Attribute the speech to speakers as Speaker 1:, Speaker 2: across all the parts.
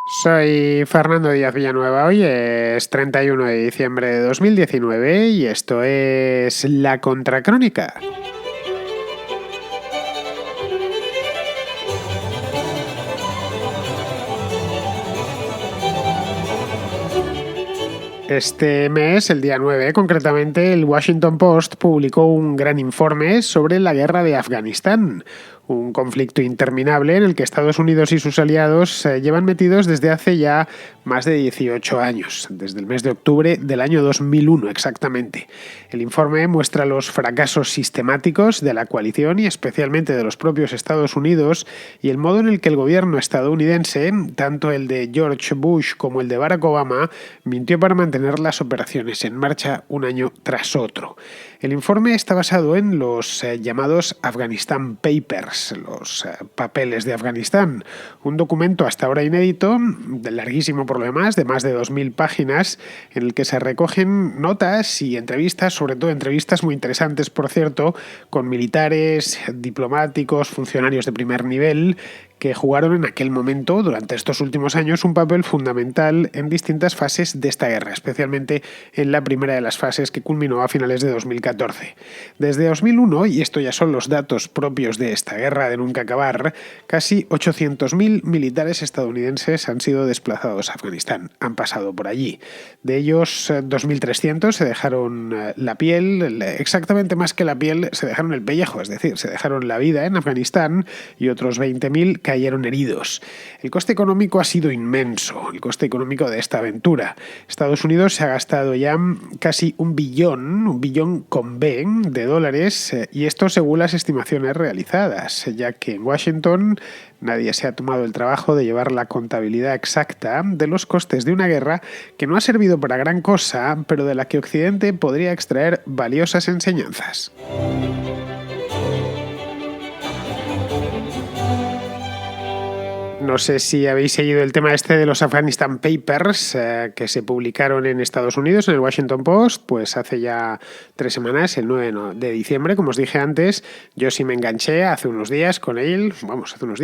Speaker 1: Soy Fernando Díaz Villanueva, hoy es 31 de diciembre de 2019 y esto es La Contracrónica. Este mes, el día 9, concretamente, el Washington Post publicó un gran informe sobre la guerra de Afganistán, un conflicto interminable en el que Estados Unidos y sus aliados llevan metidos desde hace ya más de 18 años, desde el mes de octubre del año 2001 exactamente. El informe muestra los fracasos sistemáticos de la coalición y especialmente de los propios Estados Unidos y el modo en el que el gobierno estadounidense, tanto el de George Bush como el de Barack Obama, mintió para mantener las operaciones en marcha un año tras otro. El informe está basado en los llamados Afghanistan Papers, los papeles de Afganistán, un documento hasta ahora inédito, larguísimo por lo demás, de más de 2.000 páginas, en el que se recogen notas y entrevistas, sobre todo entrevistas muy interesantes, por cierto, con militares, diplomáticos, funcionarios de primer nivel, que jugaron en aquel momento, durante estos últimos años, un papel fundamental en distintas fases de esta guerra, especialmente en la primera de las fases que culminó a finales de 2014. Desde 2001, y esto ya son los datos propios de esta guerra de nunca acabar, casi 800.000 militares estadounidenses han sido desplazados a Afganistán, han pasado por allí. De ellos, 2.300 se dejaron la piel, exactamente más que la piel, se dejaron el pellejo, es decir, se dejaron la vida en Afganistán, y otros 20.000 cayeron heridos. El coste económico ha sido inmenso, el coste económico de esta aventura. Estados Unidos se ha gastado ya casi un billón con B de dólares, y esto según las estimaciones realizadas, ya que en Washington nadie se ha tomado el trabajo de llevar la contabilidad exacta de los costes de una guerra que no ha servido para gran cosa, pero de la que Occidente podría extraer valiosas enseñanzas. No sé si habéis seguido el tema este de los Afghanistan Papers que se publicaron en Estados Unidos, en el Washington Post, pues hace ya 3 semanas, el 9 de diciembre, como os dije antes. Yo sí me enganché hace unos días con él,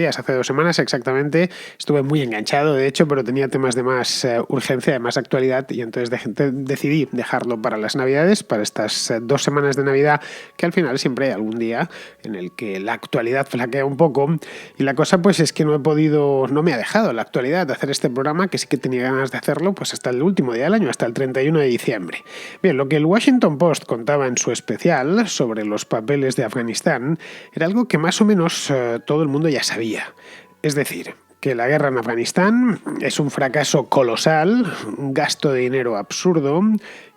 Speaker 1: hace 2 semanas exactamente. Estuve muy enganchado, de hecho, pero tenía temas de más urgencia, de más actualidad, y entonces decidí dejarlo para las Navidades, para estas 2 semanas de Navidad, que al final siempre hay algún día en el que la actualidad flaquea un poco, y la cosa pues es que no me ha dejado la actualidad de hacer este programa, que sí que tenía ganas de hacerlo pues hasta el último día del año, hasta el 31 de diciembre. Bien, lo que el Washington Post contaba en su especial sobre los papeles de Afganistán era algo que más o menos todo el mundo ya sabía. Es decir, que la guerra en Afganistán es un fracaso colosal, un gasto de dinero absurdo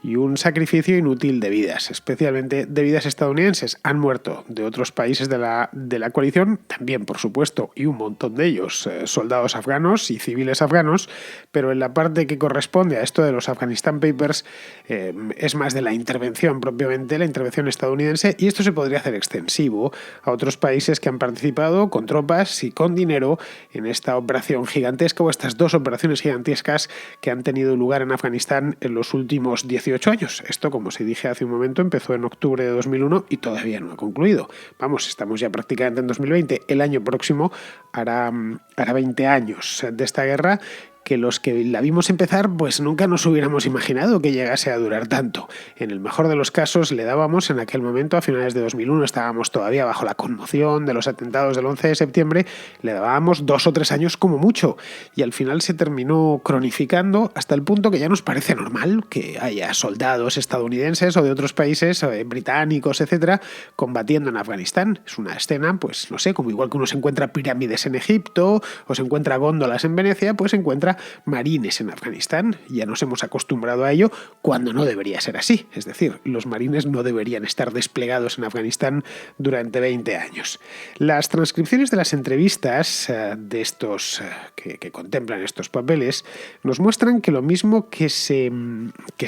Speaker 1: y un sacrificio inútil de vidas, especialmente de vidas estadounidenses. Han muerto de otros países de la coalición, también por supuesto, y un montón de ellos, soldados afganos y civiles afganos, pero en la parte que corresponde a esto de los Afghanistan Papers es más de la intervención propiamente, la intervención estadounidense, y esto se podría hacer extensivo a otros países que han participado con tropas y con dinero en esta operación gigantesca, o estas 2 operaciones gigantescas que han tenido lugar en Afganistán en los últimos 18 años. Esto, como os dije hace un momento, empezó en octubre de 2001 y todavía no ha concluido. Vamos, estamos ya prácticamente en 2020. El año próximo hará 20 años de esta guerra, que los que la vimos empezar pues nunca nos hubiéramos imaginado que llegase a durar tanto. En el mejor de los casos le dábamos en aquel momento, a finales de 2001, estábamos todavía bajo la conmoción de los atentados del 11 de septiembre, le dábamos 2 o 3 años como mucho, y al final se terminó cronificando hasta el punto que ya nos parece normal que haya soldados estadounidenses o de otros países, británicos, etcétera, combatiendo en Afganistán. Es una escena, pues no sé, como igual que uno se encuentra pirámides en Egipto o se encuentra góndolas en Venecia, pues se encuentra marines en Afganistán. Ya nos hemos acostumbrado a ello cuando no debería ser así. Es decir, los marines no deberían estar desplegados en Afganistán durante 20 años. Las transcripciones de las entrevistas de estos que contemplan estos papeles nos muestran que lo mismo que se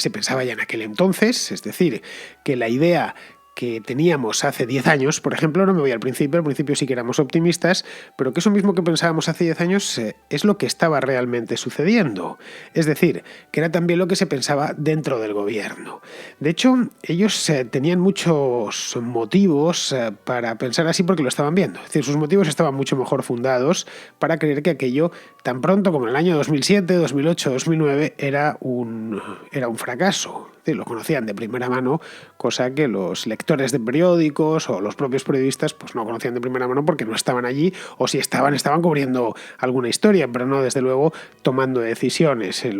Speaker 1: pensaba ya en aquel entonces, es decir, que la idea que teníamos hace 10 años, por ejemplo, no me voy al principio sí que éramos optimistas, pero que eso mismo que pensábamos hace 10 años es lo que estaba realmente sucediendo. Es decir, que era también lo que se pensaba dentro del gobierno. De hecho, ellos tenían muchos motivos para pensar así porque lo estaban viendo. Es decir, sus motivos estaban mucho mejor fundados para creer que aquello, tan pronto como en el año 2007, 2008, 2009, era un fracaso. Es decir, lo conocían de primera mano, cosa que los lectores de periódicos o los propios periodistas pues no conocían de primera mano porque no estaban allí, o si estaban cubriendo alguna historia, pero no desde luego tomando decisiones en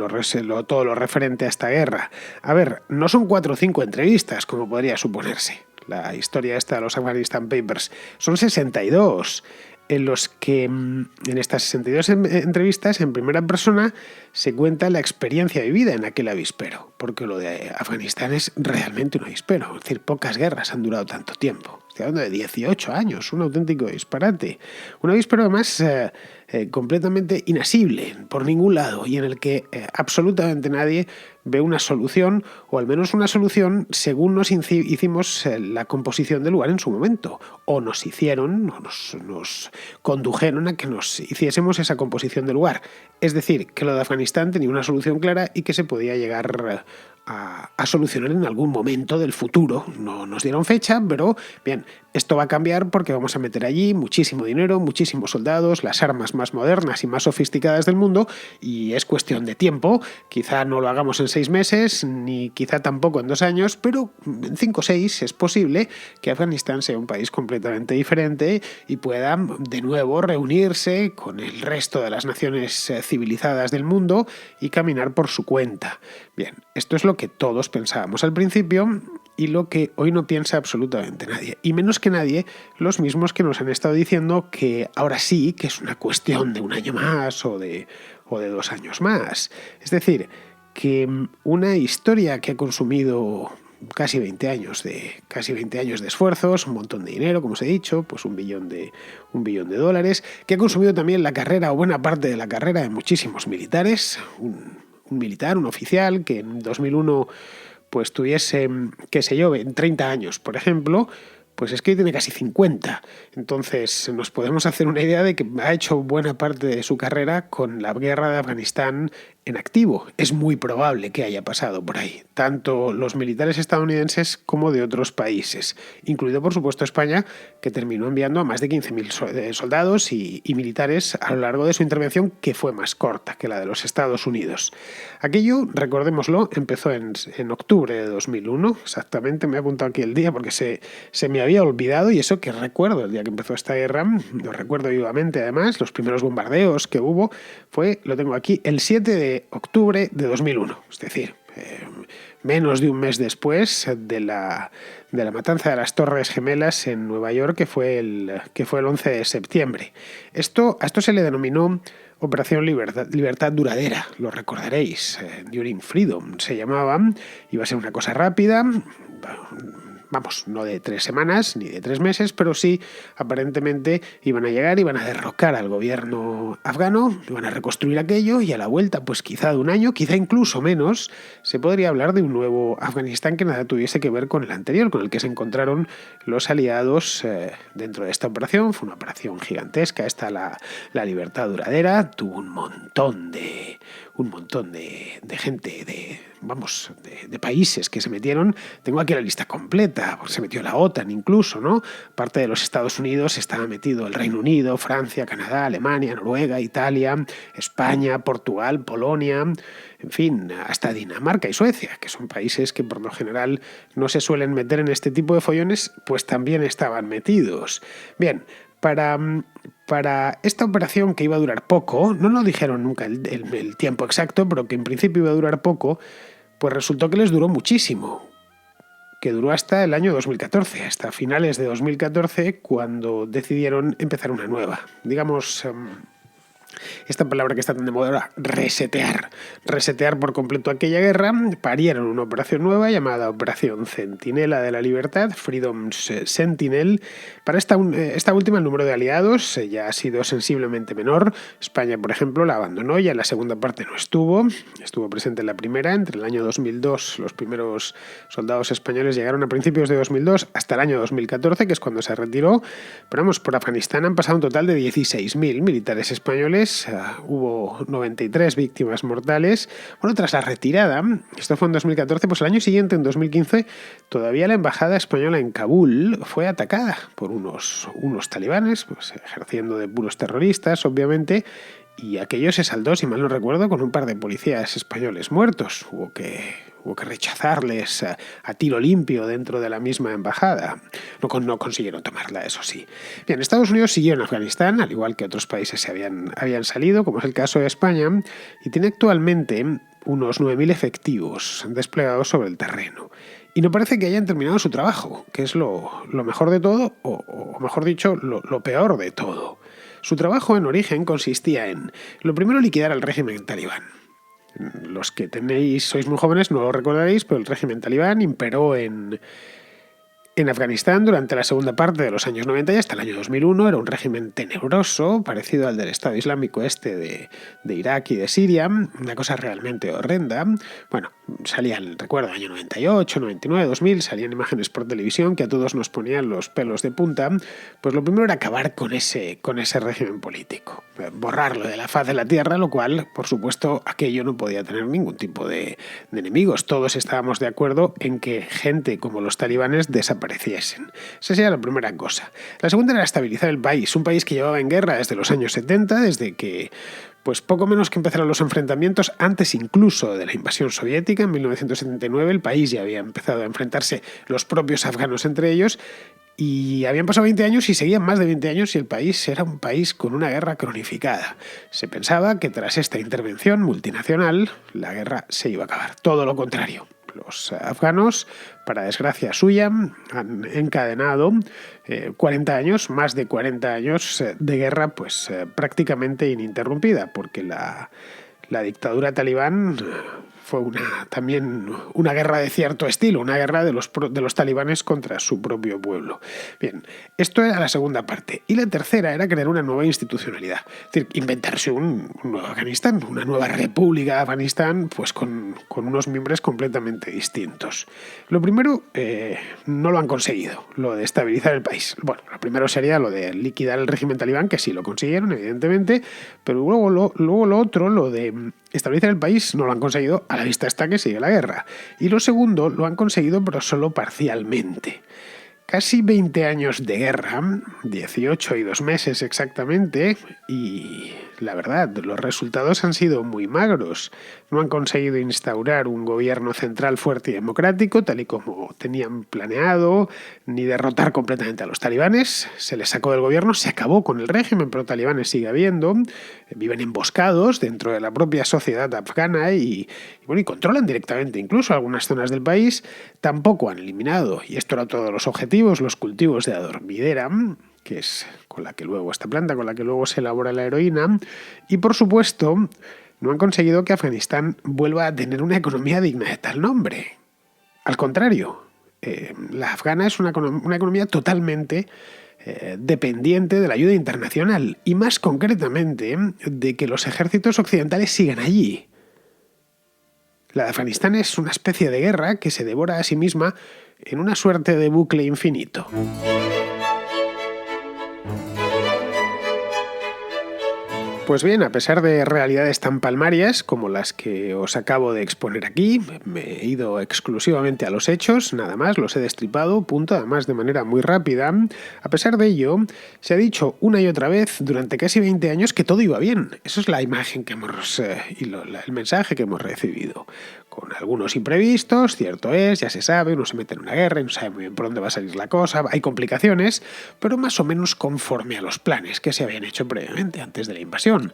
Speaker 1: todo lo referente a esta guerra. A ver, no son 4 o 5 entrevistas, como podría suponerse. La historia esta de los Afghanistan Papers son 62, en los que en estas 62 entrevistas en primera persona se cuenta la experiencia vivida en aquel avispero, porque lo de Afganistán es realmente un avispero, es decir, pocas guerras han durado tanto tiempo. Estoy hablando de 18 años, un auténtico disparate. Un avispero además completamente inasible por ningún lado y en el que absolutamente nadie ve una solución, o al menos una solución según nos hicimos la composición del lugar en su momento, o nos hicieron, o nos condujeron a que nos hiciésemos esa composición del lugar. Es decir, que lo de Afganistán tenía una solución clara y que se podía llegar a solucionar en algún momento del futuro. No nos dieron fecha, pero bien, esto va a cambiar porque vamos a meter allí muchísimo dinero, muchísimos soldados, las armas más modernas y más sofisticadas del mundo, y es cuestión de tiempo. Quizá no lo hagamos en 6 meses, ni quizá tampoco en 2 años, pero en 5 o 6 es posible que Afganistán sea un país completamente diferente y pueda de nuevo reunirse con el resto de las naciones civilizadas del mundo y caminar por su cuenta. Bien, esto es lo que todos pensábamos al principio y lo que hoy no piensa absolutamente nadie. Y menos que nadie, los mismos que nos han estado diciendo que ahora sí, que es una cuestión de 1 año más o de 2 años más. Es decir, que una historia que ha consumido casi 20 años de esfuerzos, un montón de dinero, como os he dicho, pues un billón de dólares, que ha consumido también la carrera o buena parte de la carrera de muchísimos militares, un militar, un oficial que en 2001 pues tuviese, qué sé yo, en 30 años, por ejemplo, pues es que tiene casi 50. Entonces nos podemos hacer una idea de que ha hecho buena parte de su carrera con la guerra de Afganistán en activo. Es muy probable que haya pasado por ahí, tanto los militares estadounidenses como de otros países, incluido por supuesto España, que terminó enviando a más de 15.000 soldados y militares a lo largo de su intervención, que fue más corta que la de los Estados Unidos. Aquello, recordémoslo, empezó en octubre de 2001, exactamente, me he apuntado aquí el día porque se me había olvidado, y eso que recuerdo el día que empezó esta guerra, lo recuerdo vivamente además, los primeros bombardeos que hubo, lo tengo aquí, el 7 de octubre de 2001, es decir, menos de un mes después de la matanza de las Torres Gemelas en Nueva York, que fue el 11 de septiembre. A esto se le denominó Operación Libertad Duradera, lo recordaréis, Enduring Freedom se llamaba, iba a ser una cosa rápida, vamos, no de 3 semanas ni de 3 meses, pero sí aparentemente iban a llegar, iban a derrocar al gobierno afgano, iban a reconstruir aquello, y a la vuelta, pues quizá de 1 año, quizá incluso menos, se podría hablar de un nuevo Afganistán que nada tuviese que ver con el anterior, con el que se encontraron los aliados dentro de esta operación. Fue una operación gigantesca, la Libertad Duradera, tuvo un montón de gente, de países que se metieron. Tengo aquí la lista completa, porque se metió la OTAN incluso, ¿no? Parte de los Estados Unidos estaba metido el Reino Unido, Francia, Canadá, Alemania, Noruega, Italia, España, Portugal, Polonia, en fin, hasta Dinamarca y Suecia, que son países que por lo general no se suelen meter en este tipo de follones, pues también estaban metidos. Bien, para esta operación, que iba a durar poco, no nos dijeron nunca el tiempo exacto, pero que en principio iba a durar poco, pues resultó que les duró muchísimo, que duró hasta el año 2014, hasta finales de 2014, cuando decidieron empezar una nueva. Digamos, Esta palabra que está tan de moda ahora, resetear. Resetear por completo aquella guerra, parieron una operación nueva llamada Operación Centinela de la Libertad, Freedom Sentinel. Para esta última, el número de aliados ya ha sido sensiblemente menor. España, por ejemplo, la abandonó, ya en la segunda parte no estuvo. Estuvo presente en la primera. Entre el año 2002, los primeros soldados españoles llegaron a principios de 2002 hasta el año 2014, que es cuando se retiró. Pero vamos, por Afganistán han pasado un total de 16.000 militares españoles. Hubo 93 víctimas mortales. Bueno, tras la retirada, esto fue en 2014, pues el año siguiente, en 2015, todavía la embajada española en Kabul fue atacada por unos talibanes, pues ejerciendo de puros terroristas, obviamente, y aquello se saldó, si mal no recuerdo, con un par de policías españoles muertos. Hubo que rechazarles a tiro limpio dentro de la misma embajada. No consiguieron tomarla, eso sí. Bien, Estados Unidos siguió en Afganistán, al igual que otros países se habían salido, como es el caso de España, y tiene actualmente unos 9.000 efectivos desplegados sobre el terreno. Y no parece que hayan terminado su trabajo, que es lo mejor de todo, o mejor dicho, lo peor de todo. Su trabajo en origen consistía en, lo primero, liquidar al régimen talibán. Los que sois muy jóvenes no lo recordaréis, pero el régimen talibán imperó en Afganistán durante la segunda parte de los años 90 y hasta el año 2001. Era un régimen tenebroso, parecido al del Estado Islámico de Irak y de Siria, una cosa realmente horrenda. Bueno, salían, recuerdo, año 98, 99, 2000, salían imágenes por televisión que a todos nos ponían los pelos de punta. Pues lo primero era acabar con ese régimen político, borrarlo de la faz de la tierra, lo cual, por supuesto, aquello no podía tener ningún tipo de enemigos. Todos estábamos de acuerdo en que gente como los talibanes desapareciesen. Esa sería la primera cosa. La segunda era estabilizar el país, un país que llevaba en guerra desde los años 70, desde que pues poco menos que empezaron los enfrentamientos, antes incluso de la invasión soviética, en 1979 el país ya había empezado a enfrentarse los propios afganos entre ellos, y habían pasado 20 años y seguían más de 20 años y el país era un país con una guerra cronificada. Se pensaba que tras esta intervención multinacional la guerra se iba a acabar. Todo lo contrario. Los afganos, para desgracia suya, han encadenado 40 años, más de 40 años de guerra, pues prácticamente ininterrumpida, porque la dictadura talibán fue también una guerra de cierto estilo, una guerra de los talibanes contra su propio pueblo. Bien, esto era la segunda parte. Y la tercera era crear una nueva institucionalidad. Es decir, inventarse un nuevo Afganistán, una nueva república de Afganistán, pues con unos miembros completamente distintos. Lo primero, no lo han conseguido, lo de estabilizar el país. Bueno, lo primero sería lo de liquidar el régimen talibán, que sí lo consiguieron, evidentemente, pero luego lo otro, lo de estabilizar el país, no lo han conseguido. A la vista está que sigue la guerra. Y lo segundo lo han conseguido, pero solo parcialmente. Casi 20 años de guerra, 18 y 2 meses exactamente, y la verdad, los resultados han sido muy magros. No han conseguido instaurar un gobierno central fuerte y democrático, tal y como tenían planeado, ni derrotar completamente a los talibanes. Se les sacó del gobierno, se acabó con el régimen, pero talibanes sigue habiendo. Viven emboscados dentro de la propia sociedad afgana y controlan directamente incluso algunas zonas del país. Tampoco han eliminado, y esto era todos los objetivos, los cultivos de adormidera, que es esta planta con la que luego se elabora la heroína, y por supuesto no han conseguido que Afganistán vuelva a tener una economía digna de tal nombre. Al contrario, la afgana es una economía totalmente dependiente de la ayuda internacional y más concretamente de que los ejércitos occidentales sigan allí. La de Afganistán es una especie de guerra que se devora a sí misma en una suerte de bucle infinito. Pues bien, a pesar de realidades tan palmarias como las que os acabo de exponer aquí, me he ido exclusivamente a los hechos, nada más, los he destripado, punto, además de manera muy rápida. A pesar de ello, se ha dicho una y otra vez durante casi 20 años que todo iba bien. Eso es la imagen que el mensaje que hemos recibido. Con algunos imprevistos, cierto es, ya se sabe, uno se mete en una guerra y no sabe muy bien por dónde va a salir la cosa, hay complicaciones, pero más o menos conforme a los planes que se habían hecho previamente, antes de la invasión.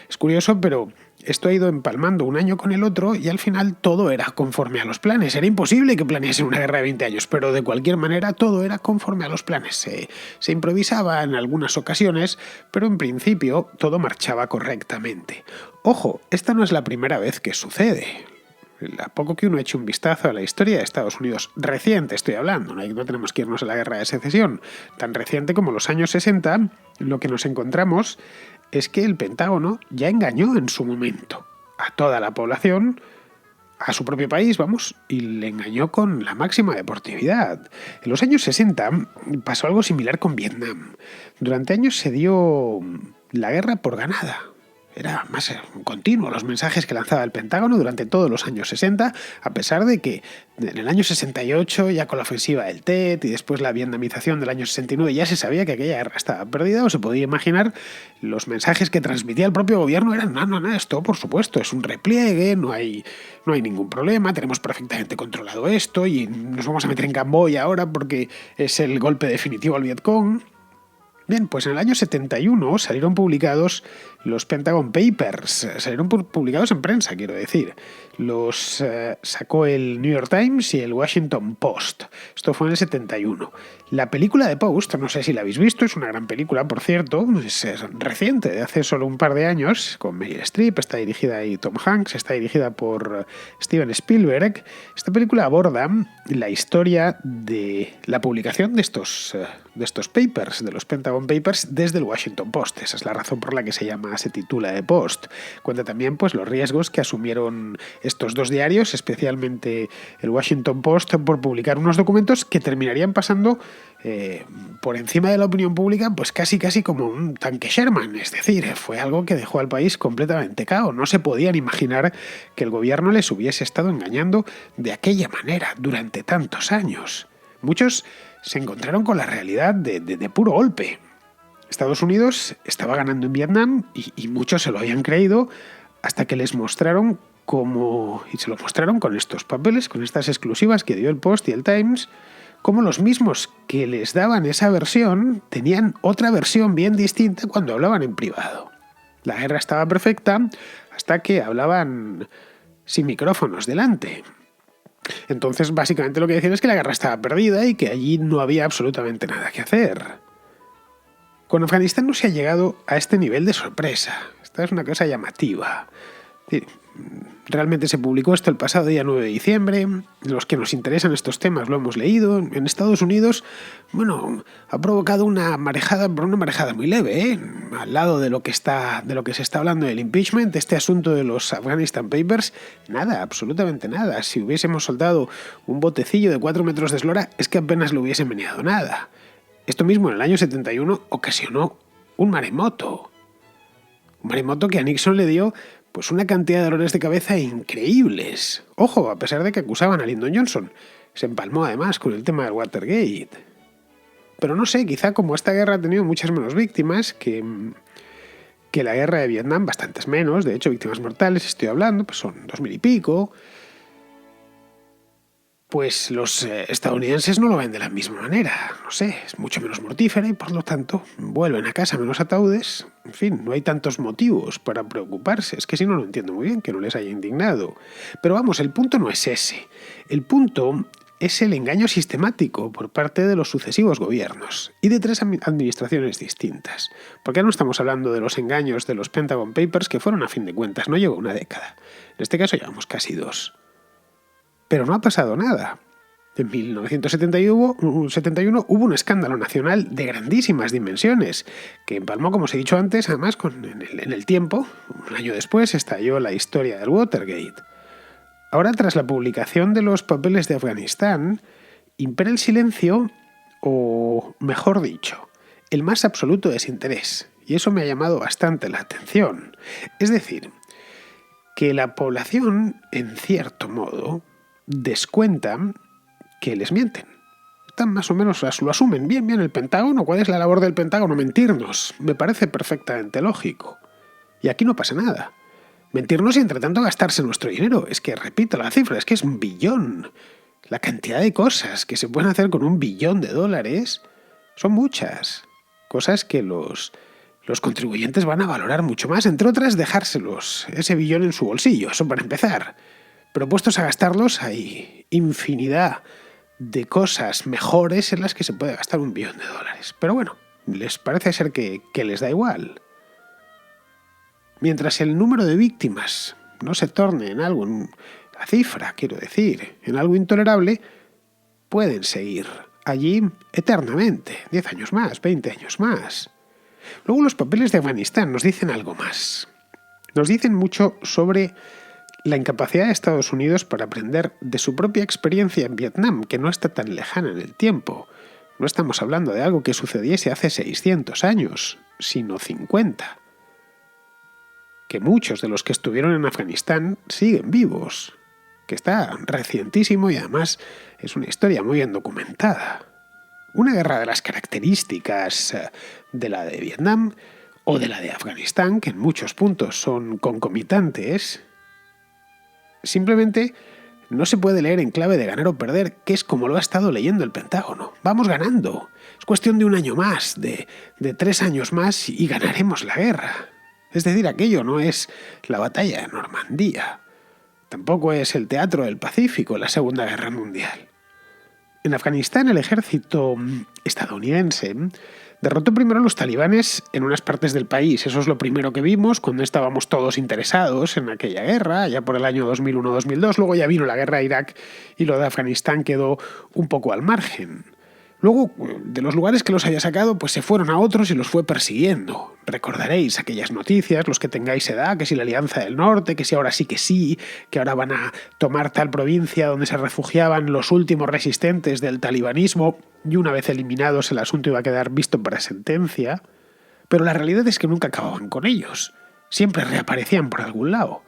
Speaker 1: Es curioso, pero Esto ha ido empalmando un año con el otro y al final todo era conforme a los planes. Era imposible que planeasen una guerra de 20 años, pero de cualquier manera todo era conforme a los planes. Se improvisaba en algunas ocasiones, pero en principio todo marchaba correctamente. Ojo, esta no es la primera vez que sucede. A poco que uno eche un vistazo a la historia de Estados Unidos, reciente estoy hablando, no tenemos que irnos a la guerra de secesión, tan reciente como los años 60, lo que nos encontramos es que el Pentágono ya engañó en su momento a toda la población, a su propio país, vamos, y le engañó con la máxima deportividad. En los años 60 pasó algo similar con Vietnam. Durante años se dio la guerra por ganada. Era más continuo los mensajes que lanzaba el Pentágono durante todos los años 60, a pesar de que en el año 68, ya con la ofensiva del Tet y después la vietnamización del año 69, ya se sabía que aquella guerra estaba perdida, o se podía imaginar los mensajes que transmitía el propio gobierno eran: no, esto por supuesto es un repliegue, no hay ningún problema, tenemos perfectamente controlado esto y nos vamos a meter en Camboya ahora porque es el golpe definitivo al Vietcong. Bien, pues en el año 71 salieron publicados los Pentagon Papers, salieron publicados en prensa, quiero decir. Los sacó el New York Times y el Washington Post. Esto fue en el 71. La película de Post, no sé si la habéis visto, es una gran película, por cierto, es reciente, de hace solo un par de años, con Meryl Streep, está dirigida ahí Tom Hanks, está dirigida por Steven Spielberg. Esta película aborda la historia de la publicación de estos papers, de los Pentagon Papers, desde el Washington Post. Esa es la razón por la que se titula The Post. Cuenta también pues los riesgos que asumieron estos dos diarios, especialmente el Washington Post, por publicar unos documentos que terminarían pasando por encima de la opinión pública, pues casi como un tanque Sherman. Es decir, fue algo que dejó al país completamente cao. No se podían imaginar que el gobierno les hubiese estado engañando de aquella manera durante tantos años. Muchos se encontraron con la realidad de puro golpe. Estados Unidos estaba ganando en Vietnam y muchos se lo habían creído hasta que les mostraron cómo, y se lo mostraron con estos papeles, con estas exclusivas que dio el Post y el Times, cómo los mismos que les daban esa versión tenían otra versión bien distinta cuando hablaban en privado. La guerra estaba perfecta hasta que hablaban sin micrófonos delante. Entonces, básicamente lo que decían es que la guerra estaba perdida y que allí no había absolutamente nada que hacer. Con Afganistán no se ha llegado a este nivel de sorpresa. Esta es una cosa llamativa. Realmente se publicó esto el pasado día 9 de diciembre. Los que nos interesan estos temas lo hemos leído. En Estados Unidos, ha provocado una marejada, pero una marejada muy leve, al lado de lo que se está hablando del impeachment, este asunto de los Afghanistan Papers, nada, absolutamente nada. Si hubiésemos soltado un botecillo de 4 metros de eslora, es que apenas le hubiese meneado nada. Esto mismo en el año 71 ocasionó un maremoto. Un maremoto que a Nixon le dio pues una cantidad de dolores de cabeza increíbles. Ojo, a pesar de que acusaban a Lyndon Johnson. Se empalmó además con el tema del Watergate. Pero no sé, quizá como esta guerra ha tenido muchas menos víctimas que la guerra de Vietnam, bastantes menos, de hecho víctimas mortales estoy hablando, pues son 2000 y pico, pues los estadounidenses no lo ven de la misma manera. No sé, es mucho menos mortífera y por lo tanto vuelven a casa menos ataúdes. En fin, no hay tantos motivos para preocuparse. Es que si no, lo entiendo muy bien que no les haya indignado. Pero vamos, el punto no es ese. El punto es el engaño sistemático por parte de los sucesivos gobiernos y de 3 administraciones distintas. Porque no estamos hablando de los engaños de los Pentagon Papers, que fueron a fin de cuentas, no llegó una década. En este caso llevamos casi 2. Pero no ha pasado nada. En 1971 hubo un escándalo nacional de grandísimas dimensiones, que empalmó, como os he dicho antes, además en el tiempo. Un año después estalló la historia del Watergate. Ahora, tras la publicación de los papeles de Afganistán, impera el silencio, o mejor dicho, el más absoluto desinterés. Y eso me ha llamado bastante la atención. Es decir, que la población, en cierto modo, descuenta que les mienten. Están más o menos, lo asumen bien el Pentágono. ¿Cuál es la labor del Pentágono? Mentirnos. Me parece perfectamente lógico. Y aquí no pasa nada. Mentirnos y entre tanto gastarse nuestro dinero. Es que, repito la cifra, es que es $1 billón. La cantidad de cosas que se pueden hacer con $1 billón son muchas. Cosas que los los contribuyentes van a valorar mucho más, entre otras dejárselos ese billón en su bolsillo, eso para empezar. Pero puestos a gastarlos hay infinidad de cosas mejores en las que se puede gastar $1 billón. Pero bueno, les parece ser que les da igual. Mientras el número de víctimas no se torne en algo, la cifra, quiero decir, en algo intolerable, pueden seguir allí eternamente, 10 años más, 20 años más. Luego los papeles de Afganistán nos dicen algo más. Nos dicen mucho sobre la incapacidad de Estados Unidos para aprender de su propia experiencia en Vietnam, que no está tan lejana en el tiempo. No estamos hablando de algo que sucediese hace 600 años, sino 50. Que muchos de los que estuvieron en Afganistán siguen vivos, que está recientísimo y además es una historia muy bien documentada. Una guerra de las características de la de Vietnam o de la de Afganistán, que en muchos puntos son concomitantes, simplemente no se puede leer en clave de ganar o perder, que es como lo ha estado leyendo el Pentágono. Vamos ganando. Es cuestión de un año más, de 3 años más y ganaremos la guerra. Es decir, aquello no es la batalla de Normandía. Tampoco es el teatro del Pacífico en la Segunda Guerra Mundial. En Afganistán, el ejército estadounidense derrotó primero a los talibanes en unas partes del país. Eso es lo primero que vimos cuando estábamos todos interesados en aquella guerra, ya por el año 2001-2002. Luego ya vino la guerra de Irak y lo de Afganistán quedó un poco al margen. Luego, de los lugares que los haya sacado, pues se fueron a otros y los fue persiguiendo. Recordaréis aquellas noticias, los que tengáis edad, que si la Alianza del Norte, que si ahora sí, que ahora van a tomar tal provincia donde se refugiaban los últimos resistentes del talibanismo, y una vez eliminados el asunto iba a quedar visto para sentencia. Pero la realidad es que nunca acababan con ellos. Siempre reaparecían por algún lado.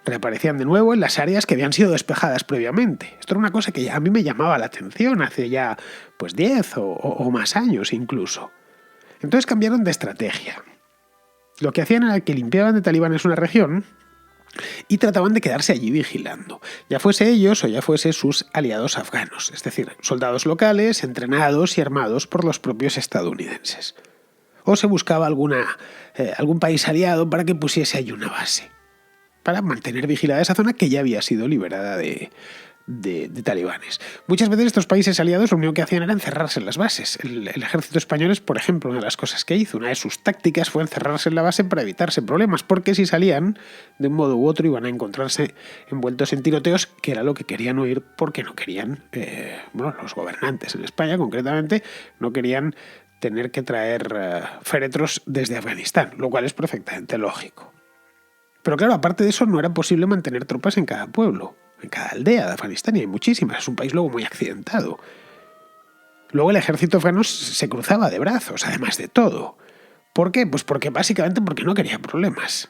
Speaker 1: Reaparecían de nuevo en las áreas que habían sido despejadas previamente. Esto era una cosa que a mí me llamaba la atención hace ya 10 o más años incluso. Entonces cambiaron de estrategia. Lo que hacían era que limpiaban de talibanes una región y trataban de quedarse allí vigilando, ya fuese ellos o ya fuese sus aliados afganos, es decir, soldados locales entrenados y armados por los propios estadounidenses. O se buscaba algún país aliado para que pusiese allí una base, para mantener vigilada esa zona que ya había sido liberada de talibanes. Muchas veces estos países aliados lo único que hacían era encerrarse en las bases. El ejército español es, por ejemplo, una de las cosas que hizo. Una de sus tácticas fue encerrarse en la base para evitarse problemas, porque si salían, de un modo u otro, iban a encontrarse envueltos en tiroteos, que era lo que querían huir porque no querían, los gobernantes en España concretamente, no querían tener que traer féretros desde Afganistán, lo cual es perfectamente lógico. Pero claro, aparte de eso, no era posible mantener tropas en cada pueblo, en cada aldea de Afganistán, y hay muchísimas. Es un país luego muy accidentado. Luego el ejército afgano se cruzaba de brazos, además de todo. ¿Por qué? Pues básicamente porque no quería problemas.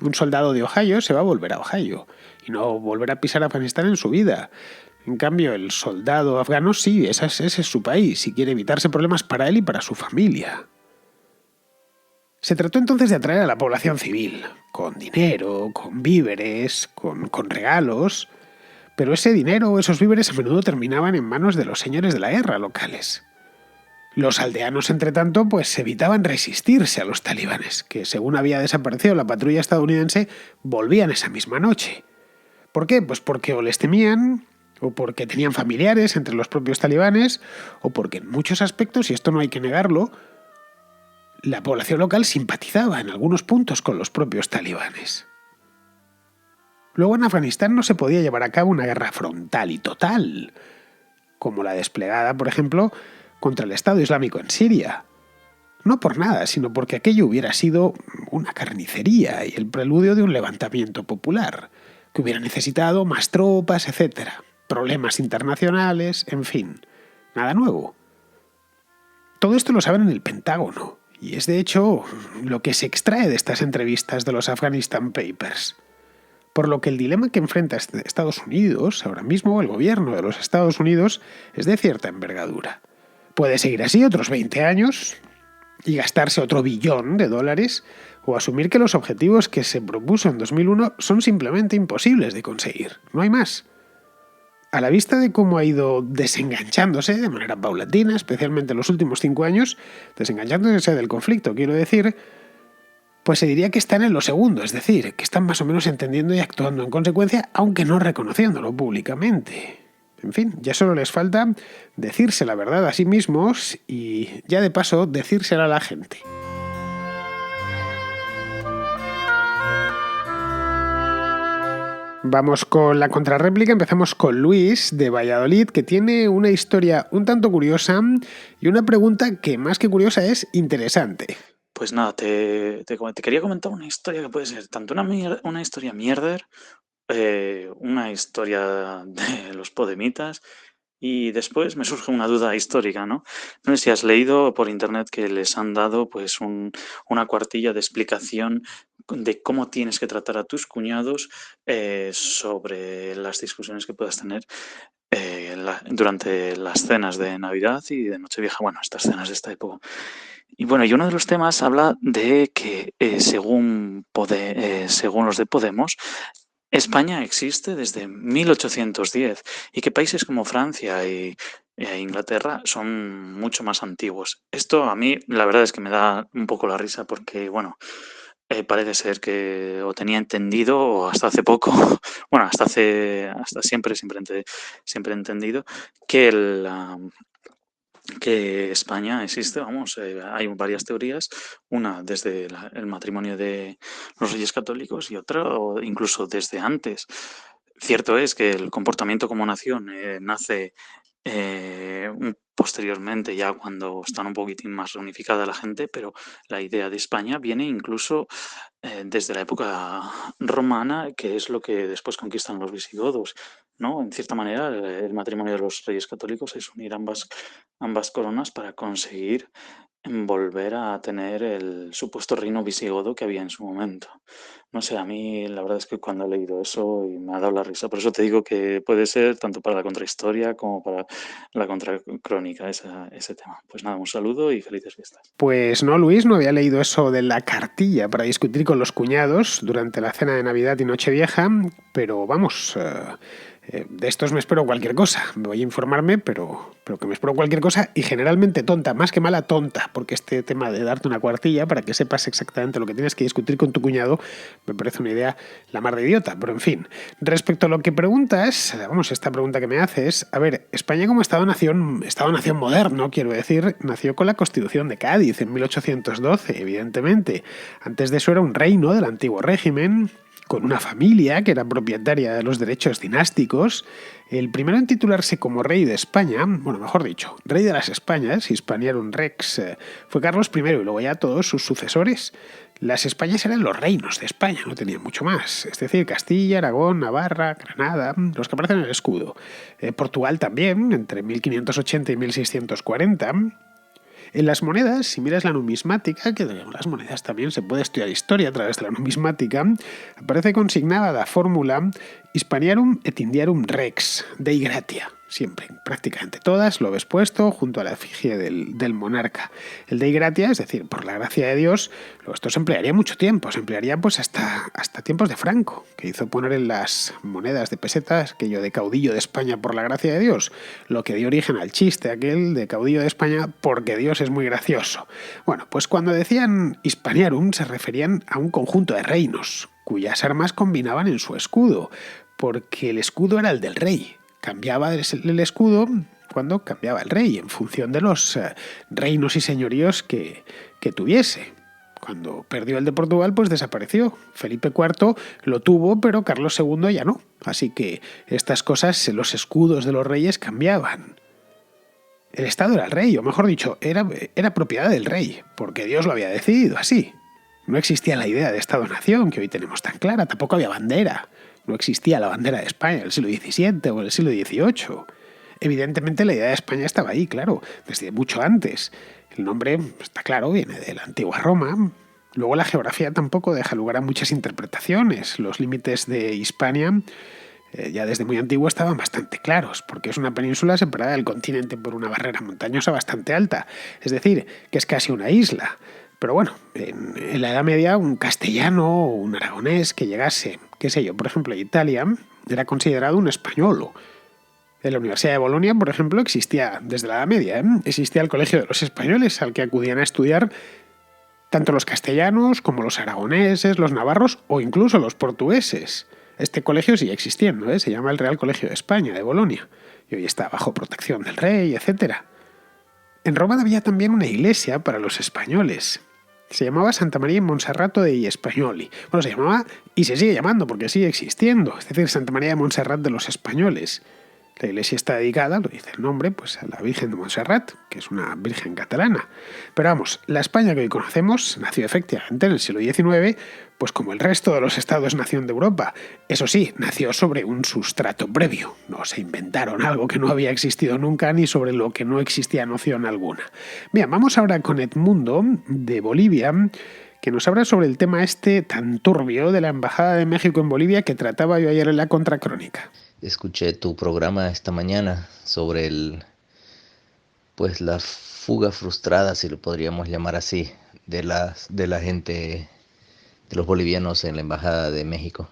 Speaker 1: Un soldado de Ohio se va a volver a Ohio y no volverá a pisar Afganistán en su vida. En cambio, el soldado afgano sí, ese es su país y quiere evitarse problemas para él y para su familia. Se trató entonces de atraer a la población civil, con dinero, con víveres, con regalos, pero ese dinero o esos víveres a menudo terminaban en manos de los señores de la guerra locales. Los aldeanos, entre tanto, pues evitaban resistirse a los talibanes, que según había desaparecido la patrulla estadounidense, volvían esa misma noche. ¿Por qué? Pues porque o les temían, o porque tenían familiares entre los propios talibanes, o porque en muchos aspectos, y esto no hay que negarlo, la población local simpatizaba en algunos puntos con los propios talibanes. Luego en Afganistán no se podía llevar a cabo una guerra frontal y total, como la desplegada, por ejemplo, contra el Estado Islámico en Siria. No por nada, sino porque aquello hubiera sido una carnicería y el preludio de un levantamiento popular, que hubiera necesitado más tropas, etc. Problemas internacionales, en fin, nada nuevo. Todo esto lo saben en el Pentágono. Y es de hecho lo que se extrae de estas entrevistas de los Afghanistan Papers. Por lo que el dilema que enfrenta Estados Unidos, ahora mismo el gobierno de los Estados Unidos, es de cierta envergadura. Puede seguir así otros 20 años y gastarse otro $1 billón, o asumir que los objetivos que se propuso en 2001 son simplemente imposibles de conseguir. No hay más. a la vista de cómo ha ido desenganchándose de manera paulatina, especialmente en los últimos 5 años, desenganchándose del conflicto, quiero decir, pues se diría que están en lo segundo, es decir, que están más o menos entendiendo y actuando en consecuencia, aunque no reconociéndolo públicamente. En fin, ya solo les falta decirse la verdad a sí mismos y, ya de paso, decírsela a la gente. Vamos con la contrarréplica, empezamos con Luis de Valladolid, que tiene una historia un tanto curiosa y una pregunta que más que curiosa es interesante.
Speaker 2: Pues nada, te quería comentar una historia que puede ser tanto una historia mierder, una historia de los podemitas, y después me surge una duda histórica, ¿no? No sé si has leído por internet que les han dado pues una cuartilla de explicación de cómo tienes que tratar a tus cuñados sobre las discusiones que puedas tener durante las cenas de Navidad y de Nochevieja, bueno, estas cenas de esta época. Y bueno, y uno de los temas habla de que según los de Podemos, España existe desde 1810 y que países como Francia e Inglaterra son mucho más antiguos. Esto a mí la verdad es que me da un poco la risa porque, bueno, parece ser que o tenía entendido o hasta hace poco, bueno, hasta siempre he entendido que que España existe, vamos, hay varias teorías, una desde el matrimonio de los Reyes Católicos y otra o incluso desde antes. Cierto es que el comportamiento como nación nace posteriormente, ya cuando están un poquitín más reunificada la gente, pero la idea de España viene incluso desde la época romana, que es lo que después conquistan los visigodos, ¿no? En cierta manera, el matrimonio de los Reyes Católicos es unir ambas coronas para conseguir volver a tener el supuesto reino visigodo que había en su momento. No sé, a mí la verdad es que cuando he leído eso y me ha dado la risa, por eso te digo que puede ser tanto para la contrahistoria como para la contracrónica ese tema. Pues nada, un saludo y felices fiestas.
Speaker 1: Pues no, Luis, no había leído eso de la cartilla para discutir con los cuñados durante la cena de Navidad y Nochevieja, pero vamos, de estos me espero cualquier cosa. Voy a informarme, pero que me espero cualquier cosa y generalmente tonta, más que mala, tonta, porque este tema de darte una cuartilla para que sepas exactamente lo que tienes que discutir con tu cuñado me parece una idea la mar de idiota, pero en fin. Respecto a lo que preguntas, vamos, esta pregunta que me haces, a ver, España como Estado-nación moderno, quiero decir, nació con la Constitución de Cádiz en 1812, evidentemente. Antes de eso era un reino del antiguo régimen, con una familia que era propietaria de los derechos dinásticos. El primero en titularse como rey de España, bueno, mejor dicho, rey de las Españas, Hispaniarum Rex, fue Carlos I y luego ya todos sus sucesores. Las Españas eran los reinos de España, no tenían mucho más. Es decir, Castilla, Aragón, Navarra, Granada, los que aparecen en el escudo. Portugal también, entre 1580 y 1640. En las monedas, si miras la numismática, que de las monedas también se puede estudiar historia a través de la numismática, aparece consignada la fórmula Hispaniarum et Indiarum Rex, Dei Gratia. Siempre, prácticamente todas, lo ves puesto junto a la efigie del monarca. El Dei Gratia, es decir, por la gracia de Dios, esto se emplearía mucho tiempo, se emplearía pues hasta tiempos de Franco, que hizo poner en las monedas de pesetas aquello de caudillo de España por la gracia de Dios, lo que dio origen al chiste aquel de caudillo de España porque Dios es muy gracioso. Bueno, pues cuando decían Hispaniarum se referían a un conjunto de reinos, cuyas armas combinaban en su escudo, porque el escudo era el del rey. Cambiaba el escudo cuando cambiaba el rey, en función de los reinos y señoríos que tuviese. Cuando perdió el de Portugal, pues desapareció. Felipe IV lo tuvo, pero Carlos II ya no. Así que estas cosas, los escudos de los reyes cambiaban. El Estado era el rey, o mejor dicho, era propiedad del rey, porque Dios lo había decidido así. No existía la idea de Estado-nación que hoy tenemos tan clara, tampoco había bandera. No existía la bandera de España en el siglo XVII o en el siglo XVIII. Evidentemente la idea de España estaba ahí, claro, desde mucho antes. El nombre, está claro, viene de la antigua Roma. Luego la geografía tampoco deja lugar a muchas interpretaciones. Los límites de Hispania ya desde muy antiguo estaban bastante claros, porque es una península separada del continente por una barrera montañosa bastante alta. Es decir, que es casi una isla. Pero bueno, en la Edad Media un castellano o un aragonés que llegase, qué sé yo, por ejemplo, a Italia, era considerado un españolo. En la Universidad de Bolonia, por ejemplo, existía desde la Edad Media, existía el Colegio de los Españoles, al que acudían a estudiar tanto los castellanos como los aragoneses, los navarros o incluso los portugueses. Este colegio sigue existiendo, se llama el Real Colegio de España de Bolonia y hoy está bajo protección del rey, etcétera. En Roma había también una iglesia para los españoles. Se llamaba Santa María in Monserrato degli Spagnoli. Bueno, se llamaba y se sigue llamando porque sigue existiendo, es decir, Santa María de Montserrat de los españoles. La iglesia está dedicada, lo dice el nombre, pues a la Virgen de Montserrat, que es una virgen catalana. Pero vamos, la España que hoy conocemos nació efectivamente en el siglo XIX, pues como el resto de los estados-nación de Europa. Eso sí, nació sobre un sustrato previo. No se inventaron algo que no había existido nunca ni sobre lo que no existía noción alguna. Bien, vamos ahora con Edmundo, de Bolivia, que nos habla sobre el tema este tan turbio de la Embajada de México en Bolivia que trataba yo ayer en la Contracrónica.
Speaker 3: Escuché tu programa esta mañana sobre pues la fuga frustrada, si lo podríamos llamar así, de la gente, de los bolivianos en la Embajada de México.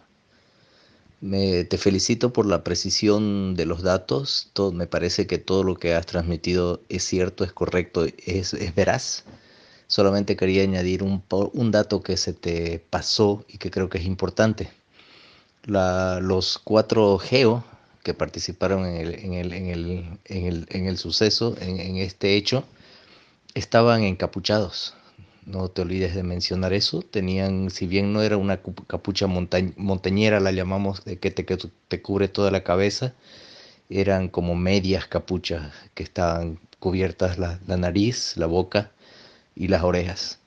Speaker 3: Te felicito por la precisión de los datos. Me parece que todo lo que has transmitido es cierto, es correcto, es veraz. Solamente quería añadir un dato que se te pasó y que creo que es importante. Los 4 GEO que participaron en el suceso, en este hecho, estaban encapuchados. No te olvides de mencionar eso. Tenían, si bien no era una capucha montañera, la llamamos, que te cubre toda la cabeza, eran como medias capuchas que estaban cubiertas la nariz, la boca y las orejas.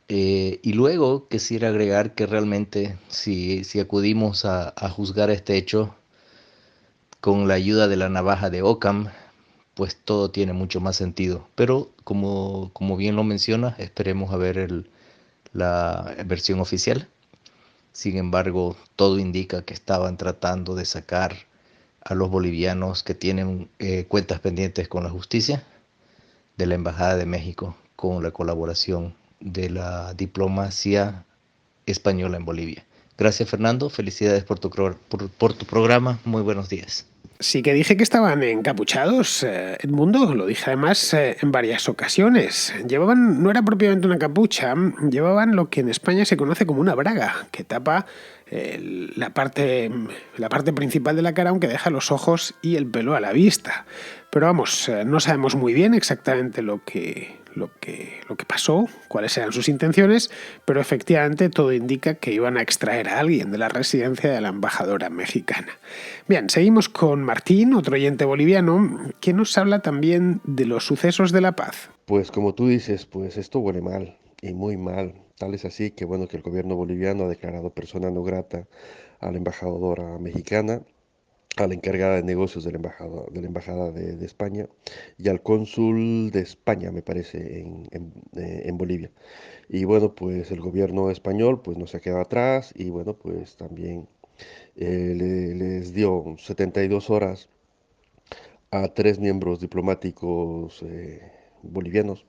Speaker 3: Y luego quisiera agregar que realmente si acudimos a juzgar este hecho con la ayuda de la navaja de Occam, pues todo tiene mucho más sentido. Pero como bien lo menciona, esperemos a ver la versión oficial. Sin embargo, todo indica que estaban tratando de sacar a los bolivianos que tienen cuentas pendientes con la justicia de la Embajada de México con la colaboración de la diplomacia española en Bolivia. Gracias, Fernando. Felicidades por tu programa. Muy buenos días.
Speaker 1: Sí que dije que estaban encapuchados, Edmundo, lo dije además en varias ocasiones. Llevaban, no era propiamente una capucha, llevaban lo que en España se conoce como una braga, que tapa la parte principal de la cara, aunque deja los ojos y el pelo a la vista. Pero vamos, no sabemos muy bien exactamente lo que pasó, cuáles eran sus intenciones, pero efectivamente todo indica que iban a extraer a alguien de la residencia de la embajadora mexicana. Bien, seguimos con Martín, otro oyente boliviano, que nos habla también de los sucesos de La Paz.
Speaker 4: Pues como tú dices, pues esto huele mal y muy mal. Tal es así que bueno que el gobierno boliviano ha declarado persona no grata a la embajadora mexicana, a la encargada de negocios de la embajada de España y al cónsul de España, me parece, en Bolivia. Y bueno, pues el gobierno español pues no se ha quedado atrás y bueno, pues también les dio 72 horas a 3 miembros diplomáticos bolivianos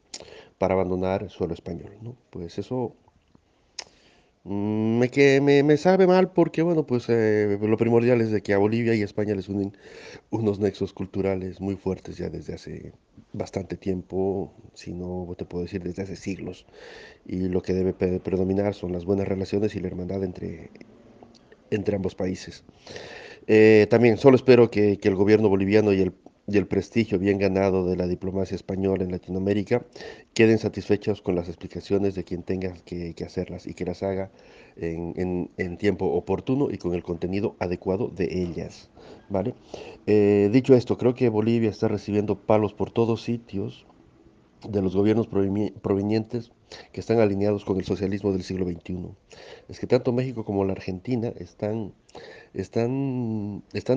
Speaker 4: para abandonar el suelo español, ¿no? Pues eso me sabe mal porque, bueno, pues lo primordial es de que a Bolivia y España les unen unos nexos culturales muy fuertes ya desde hace bastante tiempo, si no te puedo decir desde hace siglos, y lo que debe predominar son las buenas relaciones y la hermandad entre ambos países. También solo espero que el gobierno boliviano y el prestigio bien ganado de la diplomacia española en Latinoamérica queden satisfechos con las explicaciones de quien tenga que hacerlas y que las haga en tiempo oportuno y con el contenido adecuado de ellas, ¿vale? Dicho esto, creo que Bolivia está recibiendo palos por todos sitios de los gobiernos provenientes que están alineados con el socialismo del siglo XXI. Es que tanto México como la Argentina están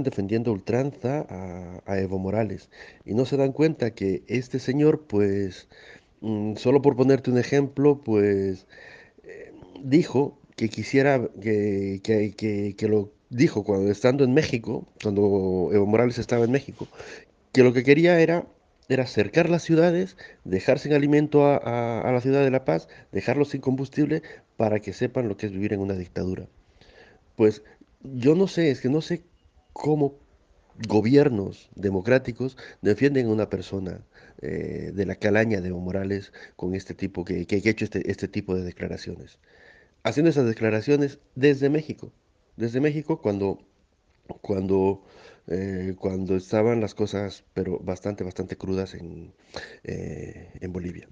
Speaker 4: defendiendo a ultranza a Evo Morales y no se dan cuenta que este señor, pues, solo por ponerte un ejemplo, pues, dijo que quisiera, que lo dijo cuando estando en México, cuando Evo Morales estaba en México, que lo que quería era cercar las ciudades, dejar sin alimento a la ciudad de La Paz, dejarlos sin combustible para que sepan lo que es vivir en una dictadura. Pues yo no sé, es que no sé cómo gobiernos democráticos defienden a una persona de la calaña de Evo Morales con este tipo que ha hecho este tipo de declaraciones. Haciendo esas declaraciones desde México cuando, cuando estaban las cosas, pero bastante crudas en Bolivia.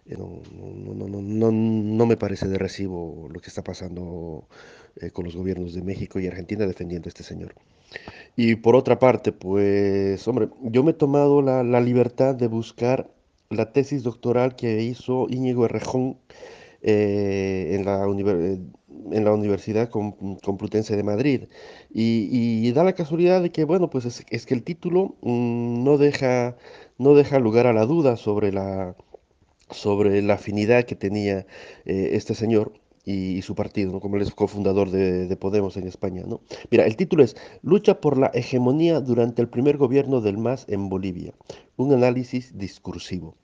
Speaker 4: No me parece de recibo lo que está pasando con los gobiernos de México y Argentina defendiendo a este señor. Y por otra parte, pues, hombre, yo me he tomado la libertad de buscar la tesis doctoral que hizo Íñigo Errejón en la Universidad Complutense de Madrid. Y da la casualidad de que, bueno, pues es que el título no deja lugar a la duda sobre la afinidad que tenía este señor y su partido, ¿no? Como él es cofundador de Podemos en España, ¿no? Mira, el título es Lucha por la hegemonía durante el primer gobierno del MAS en Bolivia, un análisis discursivo.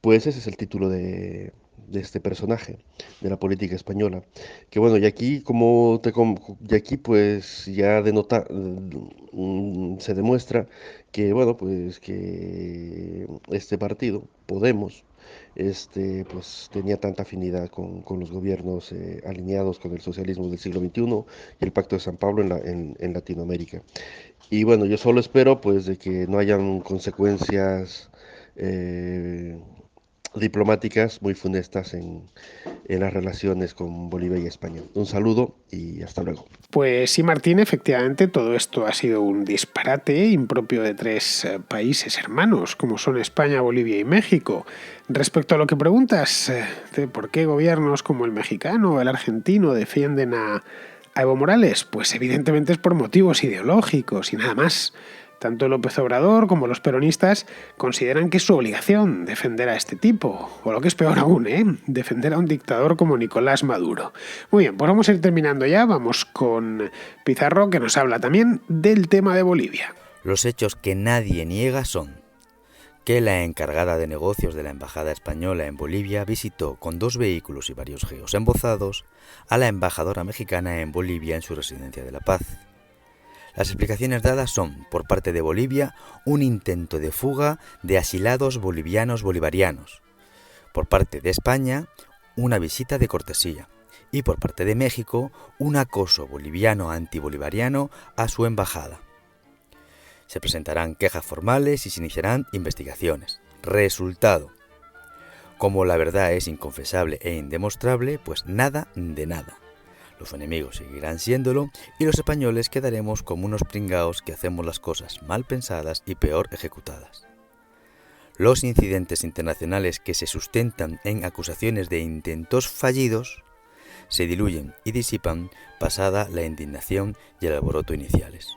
Speaker 4: Pues ese es el título de este personaje de la política española. Que bueno, y aquí y aquí pues ya se demuestra que bueno, pues que este partido, Podemos, pues tenía tanta afinidad con los gobiernos alineados con el socialismo del siglo XXI y el Pacto de San Pablo en Latinoamérica. Y bueno, yo solo espero pues de que no hayan consecuencias eh, diplomáticas muy funestas en las relaciones con Bolivia y España. Un saludo y hasta luego.
Speaker 1: Pues sí, Martín, efectivamente todo esto ha sido un disparate impropio de tres países hermanos, como son España, Bolivia y México. Respecto a lo que preguntas de por qué gobiernos como el mexicano o el argentino defienden a Evo Morales, pues evidentemente es por motivos ideológicos y nada más. Tanto López Obrador como los peronistas consideran que es su obligación defender a este tipo, o lo que es peor aún, defender a un dictador como Nicolás Maduro. Muy bien, pues vamos a ir terminando ya, vamos con Pizarro, que nos habla también del tema de Bolivia.
Speaker 5: Los hechos que nadie niega son que la encargada de negocios de la Embajada Española en Bolivia visitó con 2 vehículos y varios geos embozados a la embajadora mexicana en Bolivia en su residencia de La Paz. Las explicaciones dadas son, por parte de Bolivia, un intento de fuga de asilados bolivianos bolivarianos. Por parte de España, una visita de cortesía. Y por parte de México, un acoso boliviano antibolivariano a su embajada. Se presentarán quejas formales y se iniciarán investigaciones. Resultado: como la verdad es inconfesable e indemostrable, pues nada de nada. Los enemigos seguirán siéndolo y los españoles quedaremos como unos pringaos que hacemos las cosas mal pensadas y peor ejecutadas. Los incidentes internacionales que se sustentan en acusaciones de intentos fallidos se diluyen y disipan pasada la indignación y el alboroto iniciales.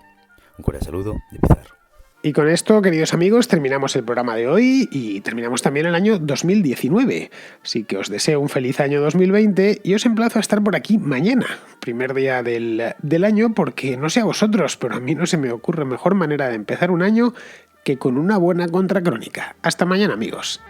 Speaker 5: Un cordial saludo de Pizarro.
Speaker 1: Y con esto, queridos amigos, terminamos el programa de hoy y terminamos también el año 2019. Así que os deseo un feliz año 2020 y os emplazo a estar por aquí mañana, primer día del año, porque no sé a vosotros, pero a mí no se me ocurre mejor manera de empezar un año que con una buena contracrónica. Hasta mañana, amigos.